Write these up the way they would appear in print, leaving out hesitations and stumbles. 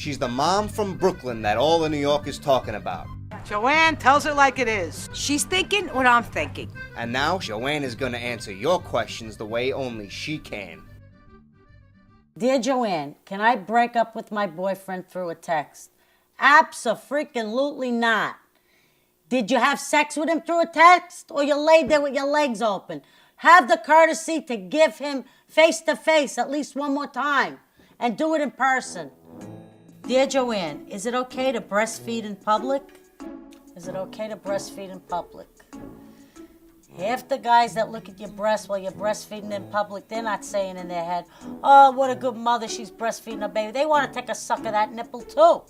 She's the mom from Brooklyn that all of New York is talking about. JoAnn tells it like it is. She's thinking what I'm thinking. And now JoAnn is gonna answer your questions the way only she can. Dear JoAnn, can I break up with my boyfriend through a text? Abso-freaking-lutely not. Did you have sex with him through a text, or you laid there with your legs open? Have the courtesy to give him face-to-face at least one more time, and do it in person. Dear JoAnn, is it okay to breastfeed in public? Is it okay to breastfeed in public? Half the guys that look at your breast while you're breastfeeding in public, they're not saying in their head, oh, what a good mother, she's breastfeeding her baby. They want to take a suck of that nipple too.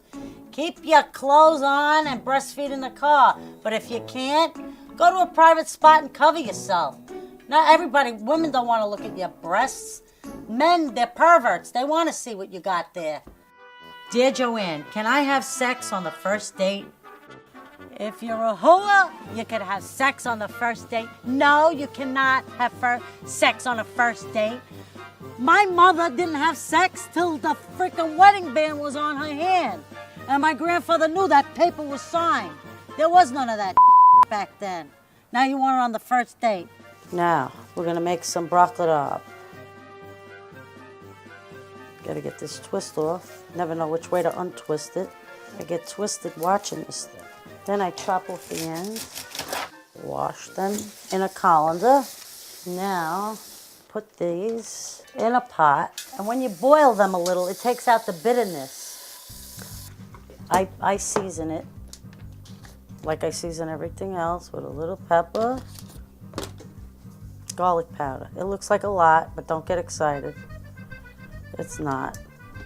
Keep your clothes on and breastfeed in the car. But if you can't, go to a private spot and cover yourself. Not everybody, women don't want to look at your breasts. Men, they're perverts. They want to see what you got there. Dear JoAnn, can I have sex on the first date? If you're a hooah, you can have sex on the first date. No, you cannot have sex on a first date. My mother didn't have sex till the freaking wedding band was on her hand. And my grandfather knew that paper was signed. There was none of that back then. Now you want it on the first date. Now, we're gonna make some broccoli rabe. Gotta get this twist off. Never know which way to untwist it. I get twisted watching this thing. Then I chop off the ends, wash them in a colander. Now, put these in a pot. And when you boil them a little, it takes out the bitterness. I season it like I season everything else with a little pepper, garlic powder. It looks like a lot, but don't get excited. It's not.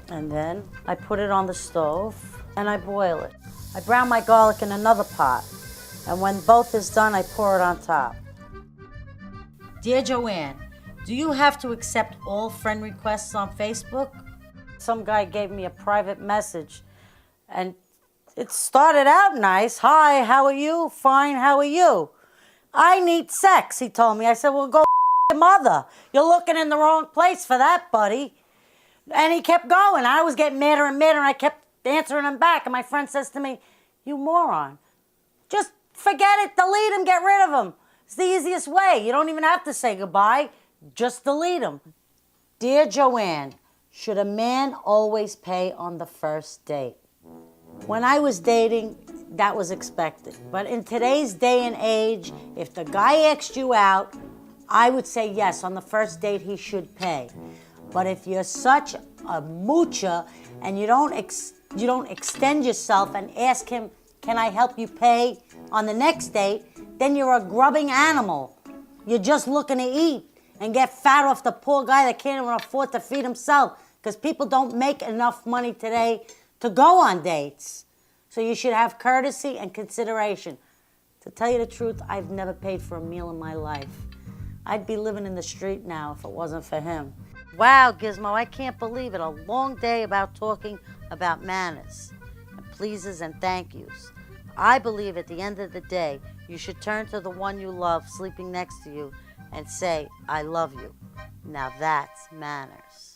And then I put it on the stove and I boil it. I brown my garlic in another pot, and when both is done, I pour it on top. Dear JoAnn, do you have to accept all friend requests on Facebook? Some guy gave me a private message, and it started out nice. Hi, how are you? Fine, how are you? I need sex, he told me. I said, well, go your mother. You're looking in the wrong place for that, buddy. And he kept going. I was getting madder and madder, and I kept answering him back, and my friend says to me, you moron. Just forget it, delete him, get rid of him. It's the easiest way. You don't even have to say goodbye. Just delete him. Dear JoAnn, should a man always pay on the first date? When I was dating, that was expected. But in today's day and age, if the guy asked you out, I would say yes, on the first date he should pay. But if you're such a moocher and you don't extend yourself and ask him, can I help you pay on the next date, then you're a grubbing animal. You're just looking to eat and get fat off the poor guy that can't even afford to feed himself, because people don't make enough money today to go on dates. So you should have courtesy and consideration. To tell you the truth, I've never paid for a meal in my life. I'd be living in the street now if it wasn't for him. Wow, Gizmo, I can't believe it. A long day about talking about manners, and pleases and thank yous. I believe at the end of the day, you should turn to the one you love sleeping next to you and say, I love you. Now that's manners.